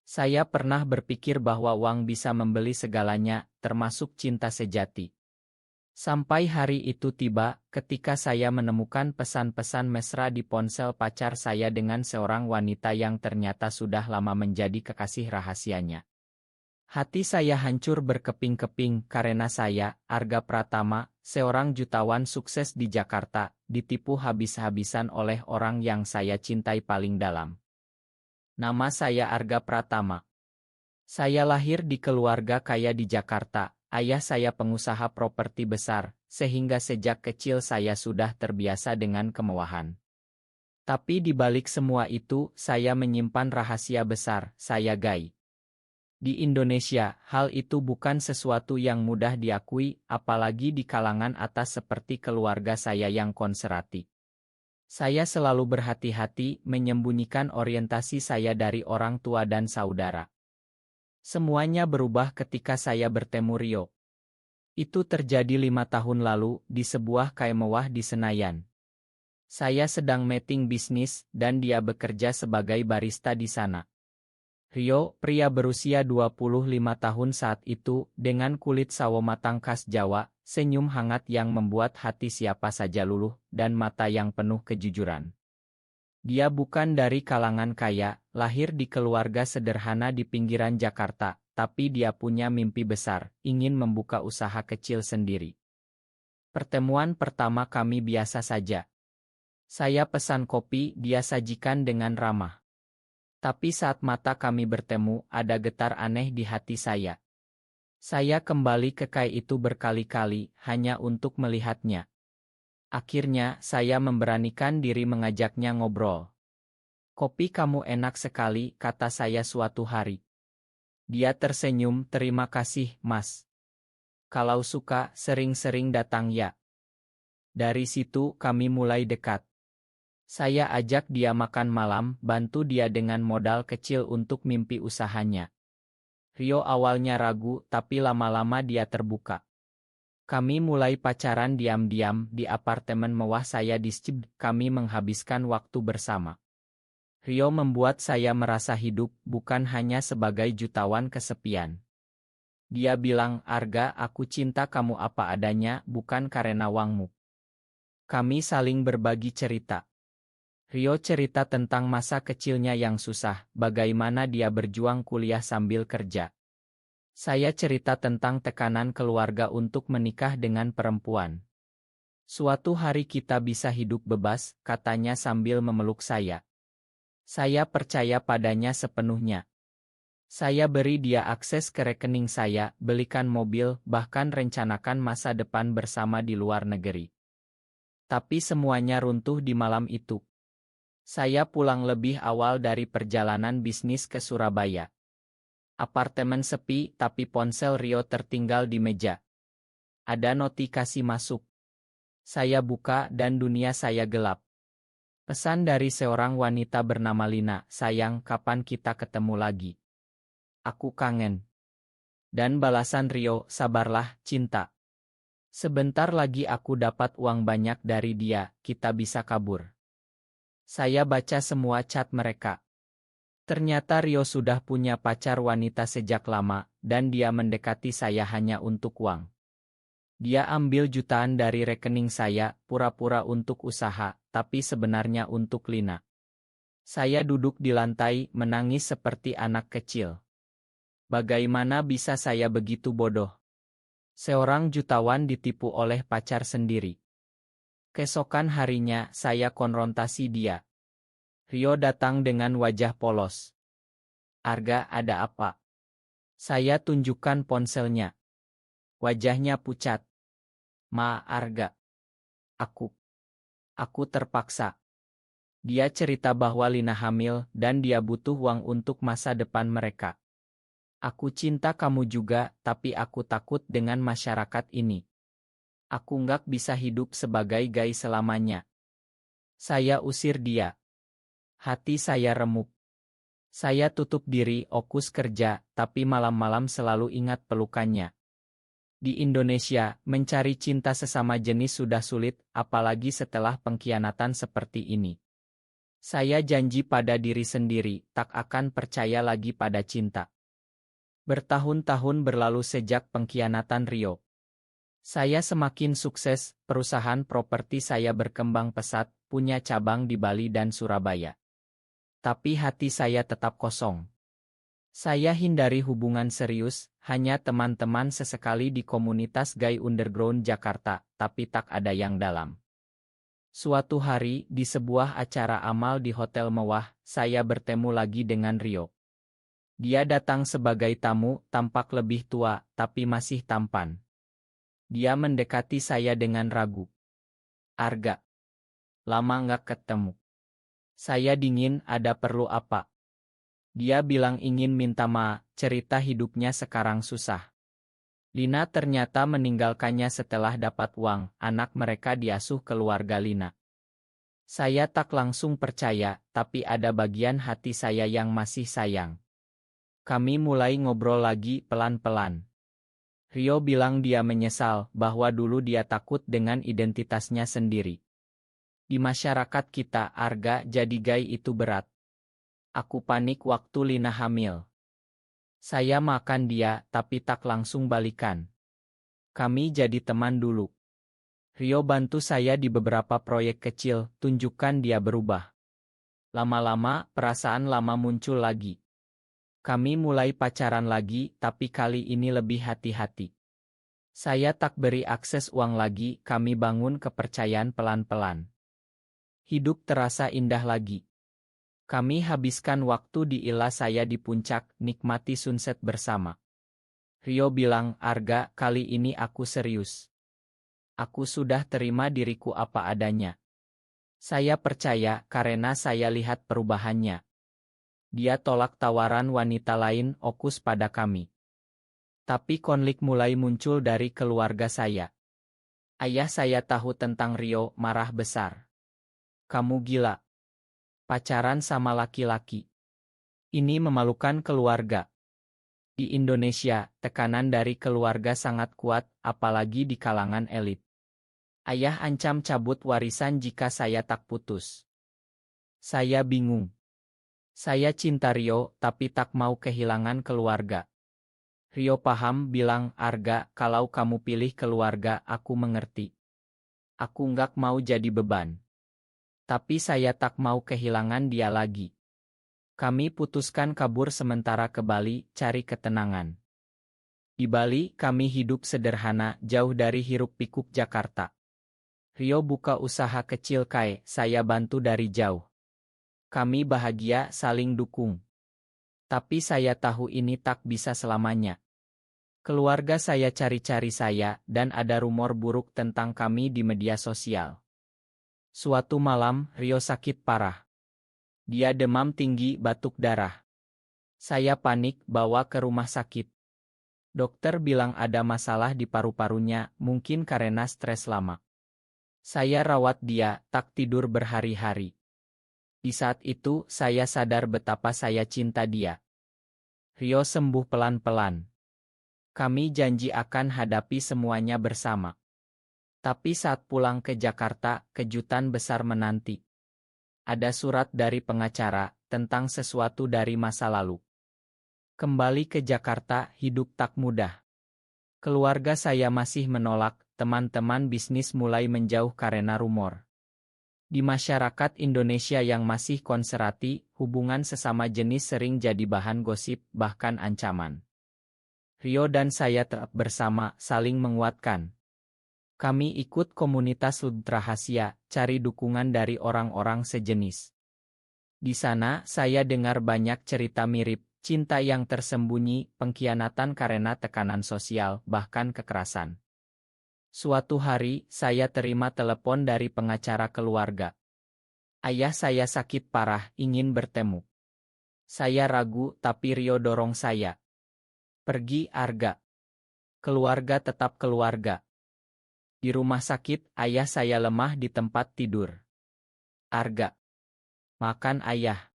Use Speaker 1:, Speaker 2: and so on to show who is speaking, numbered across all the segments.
Speaker 1: Saya pernah berpikir bahwa uang bisa membeli segalanya, termasuk cinta sejati. Sampai hari itu tiba, ketika saya menemukan pesan-pesan mesra di ponsel pacar saya dengan seorang wanita yang ternyata sudah lama menjadi kekasih rahasianya. Hati saya hancur berkeping-keping karena saya, Arga Pratama, seorang jutawan sukses di Jakarta, ditipu habis-habisan oleh orang yang saya cintai paling dalam. Nama saya Arga Pratama. Saya lahir di keluarga kaya di Jakarta. Ayah saya pengusaha properti besar, sehingga sejak kecil saya sudah terbiasa dengan kemewahan. Tapi di balik semua itu, saya menyimpan rahasia besar, saya gay. Di Indonesia, hal itu bukan sesuatu yang mudah diakui, apalagi di kalangan atas seperti keluarga saya yang konservatif. Saya selalu berhati-hati menyembunyikan orientasi saya dari orang tua dan saudara. Semuanya berubah ketika saya bertemu Rio. Itu terjadi 5 tahun lalu, di sebuah cafe mewah di Senayan. Saya sedang meeting bisnis, dan dia bekerja sebagai barista di sana. Rio, pria berusia 25 tahun saat itu, dengan kulit sawo matang khas Jawa, senyum hangat yang membuat hati siapa saja luluh, dan mata yang penuh kejujuran. Dia bukan dari kalangan kaya, lahir di keluarga sederhana di pinggiran Jakarta, tapi dia punya mimpi besar, ingin membuka usaha kecil sendiri. Pertemuan pertama kami biasa saja. Saya pesan kopi, dia sajikan dengan ramah. Tapi saat mata kami bertemu, ada getar aneh di hati saya. Saya kembali ke kai itu berkali-kali, hanya untuk melihatnya. Akhirnya, saya memberanikan diri mengajaknya ngobrol. "Kopi kamu enak sekali," kata saya suatu hari. Dia tersenyum, "Terima kasih, Mas. Kalau suka, sering-sering datang ya." Dari situ, kami mulai dekat. Saya ajak dia makan malam, bantu dia dengan modal kecil untuk mimpi usahanya. Rio awalnya ragu, tapi lama-lama dia terbuka. Kami mulai pacaran diam-diam di apartemen mewah saya di Scib. Kami menghabiskan waktu bersama. Rio membuat saya merasa hidup, bukan hanya sebagai jutawan kesepian. Dia bilang, "Arga, aku cinta kamu apa adanya, bukan karena uangmu." Kami saling berbagi cerita. Rio cerita tentang masa kecilnya yang susah, bagaimana dia berjuang kuliah sambil kerja. Saya cerita tentang tekanan keluarga untuk menikah dengan perempuan. "Suatu hari kita bisa hidup bebas," katanya sambil memeluk saya. Saya percaya padanya sepenuhnya. Saya beri dia akses ke rekening saya, belikan mobil, bahkan rencanakan masa depan bersama di luar negeri. Tapi semuanya runtuh di malam itu. Saya pulang lebih awal dari perjalanan bisnis ke Surabaya. Apartemen sepi, tapi ponsel Rio tertinggal di meja. Ada notifikasi masuk. Saya buka dan dunia saya gelap. Pesan dari seorang wanita bernama Lina, "Sayang, kapan kita ketemu lagi? Aku kangen." Dan balasan Rio, "Sabarlah, cinta. Sebentar lagi aku dapat uang banyak dari dia, kita bisa kabur." Saya baca semua chat mereka. Ternyata Rio sudah punya pacar wanita sejak lama, dan dia mendekati saya hanya untuk uang. Dia ambil jutaan dari rekening saya, pura-pura untuk usaha, tapi sebenarnya untuk Lina. Saya duduk di lantai, menangis seperti anak kecil. Bagaimana bisa saya begitu bodoh? Seorang jutawan ditipu oleh pacar sendiri. Keesokan harinya, saya konfrontasi dia. Rio datang dengan wajah polos. "Arga, ada apa?" Saya tunjukkan ponselnya. Wajahnya pucat. Arga. Aku terpaksa." Dia cerita bahwa Lina hamil, dan dia butuh uang untuk masa depan mereka. "Aku cinta kamu juga, tapi aku takut dengan masyarakat ini. Aku nggak bisa hidup sebagai gay selamanya." Saya usir dia. Hati saya remuk. Saya tutup diri, fokus kerja, tapi malam-malam selalu ingat pelukannya. Di Indonesia, mencari cinta sesama jenis sudah sulit, apalagi setelah pengkhianatan seperti ini. Saya janji pada diri sendiri, tak akan percaya lagi pada cinta. Bertahun-tahun berlalu sejak pengkhianatan Rio. Saya semakin sukses, perusahaan properti saya berkembang pesat, punya cabang di Bali dan Surabaya. Tapi hati saya tetap kosong. Saya hindari hubungan serius, hanya teman-teman sesekali di komunitas gay underground Jakarta, tapi tak ada yang dalam. Suatu hari, di sebuah acara amal di hotel mewah, saya bertemu lagi dengan Rio. Dia datang sebagai tamu, tampak lebih tua, tapi masih tampan. Dia mendekati saya dengan ragu. "Arga, lama nggak ketemu." Saya dingin, "Ada perlu apa?" Dia bilang ingin minta maaf, cerita hidupnya sekarang susah. Lina ternyata meninggalkannya setelah dapat uang, anak mereka diasuh keluarga Lina. Saya tak langsung percaya, tapi ada bagian hati saya yang masih sayang. Kami mulai ngobrol lagi pelan-pelan. Rio bilang dia menyesal bahwa dulu dia takut dengan identitasnya sendiri. Di masyarakat kita, Arga, jadi gay itu berat. Aku panik waktu Lina hamil. Saya makan dia, tapi tak langsung balikan. Kami jadi teman dulu. Rio bantu saya di beberapa proyek kecil, tunjukkan dia berubah. Lama-lama, perasaan lama muncul lagi. Kami mulai pacaran lagi, tapi kali ini lebih hati-hati. Saya tak beri akses uang lagi, kami bangun kepercayaan pelan-pelan. Hidup terasa indah lagi. Kami habiskan waktu di ila saya di puncak, nikmati sunset bersama. Rio bilang, "Arga, kali ini aku serius. Aku sudah terima diriku apa adanya." Saya percaya karena saya lihat perubahannya. Dia tolak tawaran wanita lain, fokus pada kami. Tapi konflik mulai muncul dari keluarga saya. Ayah saya tahu tentang Rio, marah besar. "Kamu gila. Pacaran sama laki-laki. Ini memalukan keluarga." Di Indonesia, tekanan dari keluarga sangat kuat, apalagi di kalangan elit. Ayah ancam cabut warisan jika saya tak putus. Saya bingung. Saya cinta Rio, tapi tak mau kehilangan keluarga. Rio paham, bilang, "Arga, kalau kamu pilih keluarga, aku mengerti. Aku nggak mau jadi beban. Tapi saya tak mau kehilangan dia lagi." Kami putuskan kabur sementara ke Bali, cari ketenangan. Di Bali, kami hidup sederhana, jauh dari hiruk-pikuk Jakarta. Rio buka usaha kecil saya bantu dari jauh. Kami bahagia, saling dukung. Tapi saya tahu ini tak bisa selamanya. Keluarga saya cari-cari saya, dan ada rumor buruk tentang kami di media sosial. Suatu malam, Rio sakit parah. Dia demam tinggi, batuk darah. Saya panik, bawa ke rumah sakit. Dokter bilang ada masalah di paru-parunya, mungkin karena stres lama. Saya rawat dia, tak tidur berhari-hari. Di saat itu, saya sadar betapa saya cinta dia. Rio sembuh pelan-pelan. Kami janji akan hadapi semuanya bersama. Tapi saat pulang ke Jakarta, kejutan besar menanti. Ada surat dari pengacara, tentang sesuatu dari masa lalu. Kembali ke Jakarta, hidup tak mudah. Keluarga saya masih menolak, teman-teman bisnis mulai menjauh karena rumor. Di masyarakat Indonesia yang masih konservatif, hubungan sesama jenis sering jadi bahan gosip, bahkan ancaman. Rio dan saya tetap bersama, saling menguatkan. Kami ikut komunitas rahasia, cari dukungan dari orang-orang sejenis. Di sana, saya dengar banyak cerita mirip, cinta yang tersembunyi, pengkhianatan karena tekanan sosial, bahkan kekerasan. Suatu hari, saya terima telepon dari pengacara keluarga. Ayah saya sakit parah, ingin bertemu. Saya ragu, tapi Rio dorong saya. "Pergi, Arga. Keluarga tetap keluarga." Di rumah sakit, ayah saya lemah di tempat tidur. "Arga, makan ayah."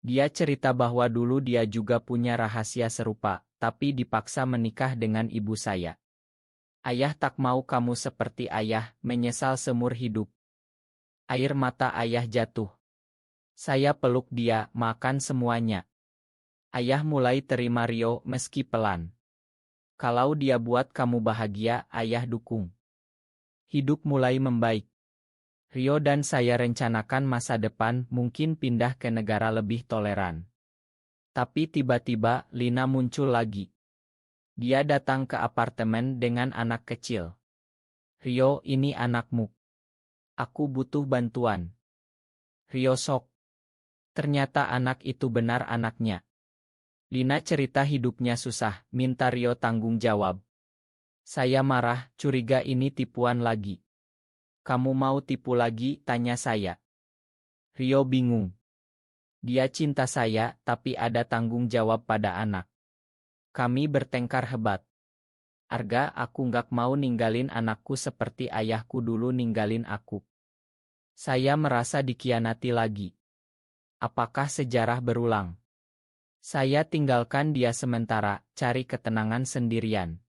Speaker 1: Dia cerita bahwa dulu dia juga punya rahasia serupa, tapi dipaksa menikah dengan ibu saya. "Ayah tak mau kamu seperti ayah, menyesal seumur hidup." Air mata ayah jatuh. Saya peluk dia, makan semuanya. Ayah mulai terima Rio meski pelan. Kalau dia buat kamu bahagia, ayah dukung. Hidup mulai membaik. Rio dan saya rencanakan masa depan mungkin pindah ke negara lebih toleran. Tapi tiba-tiba Lina muncul lagi. Dia datang ke apartemen dengan anak kecil. Rio, ini anakmu. Aku butuh bantuan. Rio sok. Ternyata anak itu benar anaknya. Lina cerita hidupnya susah, minta Rio tanggung jawab. Saya marah, curiga ini tipuan lagi. Kamu mau tipu lagi? Tanya saya. Rio bingung. Dia cinta saya, tapi ada tanggung jawab pada anak. Kami bertengkar hebat. Arga, aku nggak mau ninggalin anakku seperti ayahku dulu ninggalin aku. Saya merasa dikhianati lagi. Apakah sejarah berulang? Saya tinggalkan dia sementara, cari ketenangan sendirian.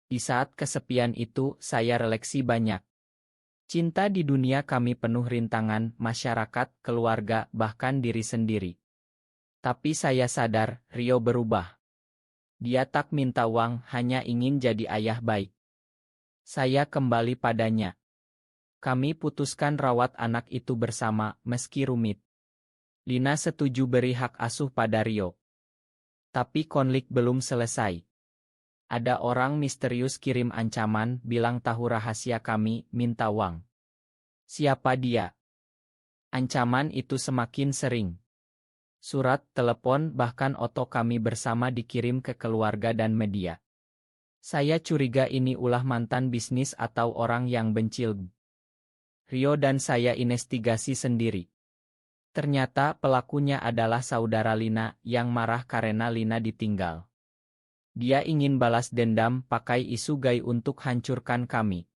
Speaker 1: Di saat kesepian itu, saya refleksi banyak. Cinta di dunia kami penuh rintangan, masyarakat, keluarga, bahkan diri sendiri. Tapi saya sadar, Rio berubah. Dia tak minta uang, hanya ingin jadi ayah baik. Saya kembali padanya. Kami putuskan rawat anak itu bersama, meski rumit. Lina setuju beri hak asuh pada Rio. Tapi konflik belum selesai. Ada orang misterius kirim ancaman, bilang tahu rahasia kami, minta uang. Siapa dia? Ancaman itu semakin sering. Surat, telepon, bahkan foto kami bersama dikirim ke keluarga dan media. Saya curiga ini ulah mantan bisnis atau orang yang bencil. Rio dan saya investigasi sendiri. Ternyata pelakunya adalah saudara Lina yang marah karena Lina ditinggal. Dia ingin balas dendam pakai isu gay untuk hancurkan kami.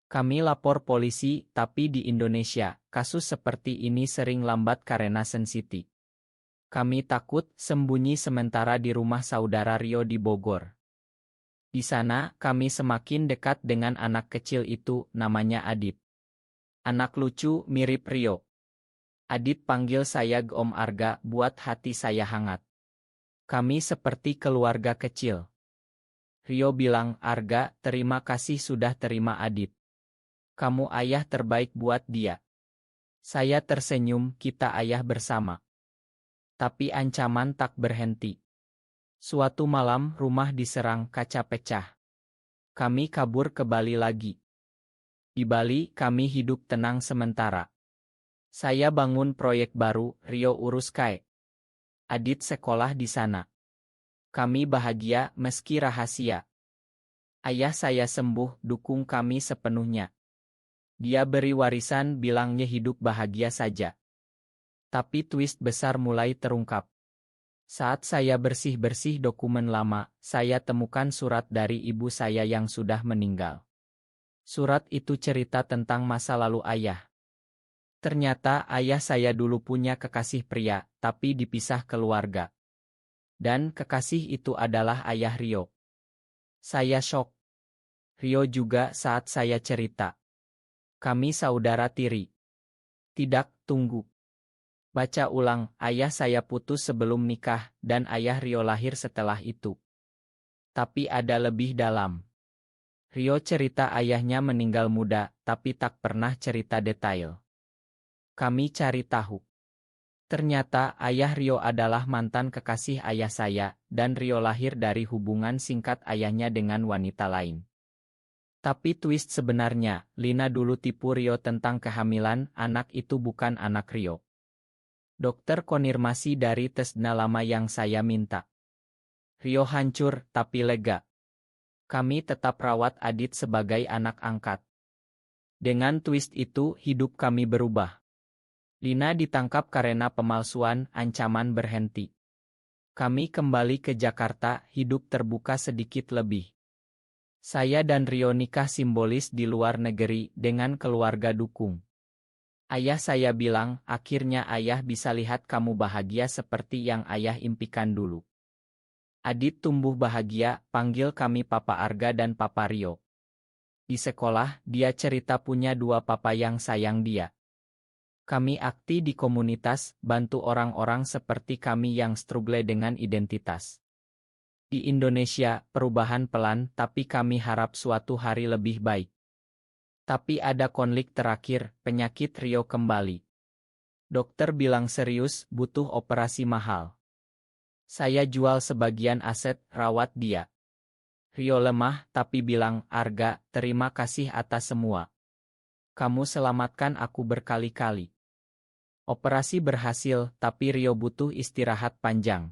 Speaker 1: Kami lapor polisi, tapi di Indonesia, kasus seperti ini sering lambat karena sensitif. Kami takut sembunyi sementara di rumah saudara Rio di Bogor. Di sana, kami semakin dekat dengan anak kecil itu, namanya Adit. Anak lucu, mirip Rio. Adit panggil saya Om Arga, buat hati saya hangat. Kami seperti keluarga kecil. Rio bilang, Arga, terima kasih sudah terima Adit. Kamu ayah terbaik buat dia. Saya tersenyum, kita ayah bersama. Tapi ancaman tak berhenti. Suatu malam, rumah diserang, kaca pecah. Kami kabur ke Bali lagi. Di Bali, kami hidup tenang sementara. Saya bangun proyek baru, Rio urus KAE. Adit sekolah di sana. Kami bahagia meski rahasia. Ayah saya sembuh, dukung kami sepenuhnya. Dia beri warisan, bilangnya hidup bahagia saja. Tapi twist besar mulai terungkap. Saat saya bersih-bersih dokumen lama, saya temukan surat dari ibu saya yang sudah meninggal. Surat itu cerita tentang masa lalu ayah. Ternyata ayah saya dulu punya kekasih pria, tapi dipisah keluarga. Dan kekasih itu adalah ayah Rio. Saya shock. Rio juga saat saya cerita. Kami saudara tiri. Tidak, tunggu. Baca ulang, ayah saya putus sebelum nikah, dan ayah Rio lahir setelah itu. Tapi ada lebih dalam. Rio cerita ayahnya meninggal muda, tapi tak pernah cerita detail. Kami cari tahu. Ternyata ayah Rio adalah mantan kekasih ayah saya, dan Rio lahir dari hubungan singkat ayahnya dengan wanita lain. Tapi twist sebenarnya, Lina dulu tipu Rio tentang kehamilan, anak itu bukan anak Rio. Dokter konfirmasi dari tes DNA lama yang saya minta. Rio hancur, tapi lega. Kami tetap rawat Adit sebagai anak angkat. Dengan twist itu, hidup kami berubah. Lina ditangkap karena pemalsuan, ancaman berhenti. Kami kembali ke Jakarta, hidup terbuka sedikit lebih. Saya dan Rio nikah simbolis di luar negeri dengan keluarga dukung. Ayah saya bilang, akhirnya ayah bisa lihat kamu bahagia seperti yang ayah impikan dulu. Adit tumbuh bahagia, panggil kami Papa Arga dan Papa Rio. Di sekolah, dia cerita punya dua papa yang sayang dia. Kami aktif di komunitas, bantu orang-orang seperti kami yang struggle dengan identitas. Di Indonesia, perubahan pelan, tapi kami harap suatu hari lebih baik. Tapi ada konflik terakhir, penyakit Rio kembali. Dokter bilang serius, butuh operasi mahal. Saya jual sebagian aset, rawat dia. Rio lemah, tapi bilang, Arga, terima kasih atas semua. Kamu selamatkan aku berkali-kali. Operasi berhasil, tapi Rio butuh istirahat panjang.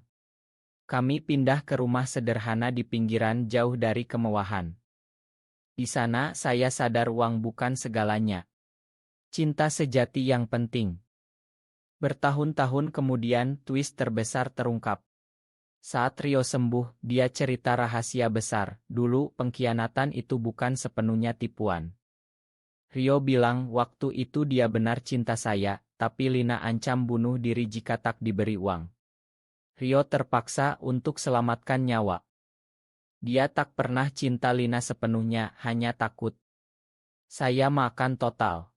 Speaker 1: Kami pindah ke rumah sederhana di pinggiran jauh dari kemewahan. Di sana saya sadar uang bukan segalanya. Cinta sejati yang penting. Bertahun-tahun kemudian twist terbesar terungkap. Saat Rio sembuh, dia cerita rahasia besar. Dulu pengkhianatan itu bukan sepenuhnya tipuan. Rio bilang waktu itu dia benar cinta saya, tapi Lina ancam bunuh diri jika tak diberi uang. Rio terpaksa untuk selamatkan nyawa. Dia tak pernah cinta Lina sepenuhnya, hanya takut. Saya makan total.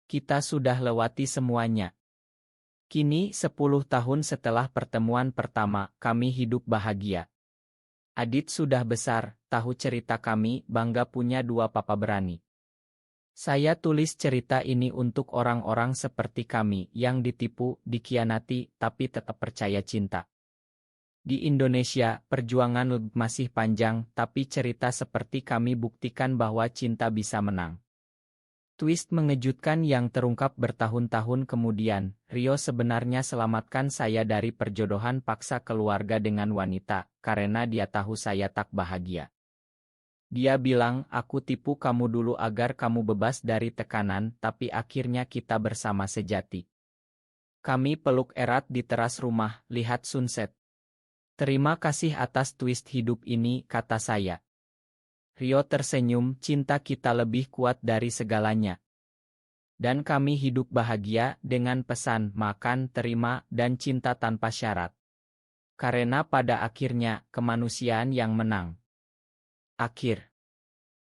Speaker 1: Kita sudah lewati semuanya. Kini 10 tahun setelah pertemuan pertama, kami hidup bahagia. Adit sudah besar, tahu cerita kami, bangga punya 2 papa berani. Saya tulis cerita ini untuk orang-orang seperti kami yang ditipu, dikhianati, tapi tetap percaya cinta. Di Indonesia, perjuangan masih panjang, tapi cerita seperti kami buktikan bahwa cinta bisa menang. Twist mengejutkan yang terungkap bertahun-tahun kemudian, Rio sebenarnya selamatkan saya dari perjodohan paksa keluarga dengan wanita, karena dia tahu saya tak bahagia. Dia bilang, aku tipu kamu dulu agar kamu bebas dari tekanan, tapi akhirnya kita bersama sejati. Kami peluk erat di teras rumah, lihat sunset. Terima kasih atas twist hidup ini, kata saya. Rio tersenyum, cinta kita lebih kuat dari segalanya. Dan kami hidup bahagia dengan pesan, makan, terima, dan cinta tanpa syarat. Karena pada akhirnya, kemanusiaan yang menang. Akhir.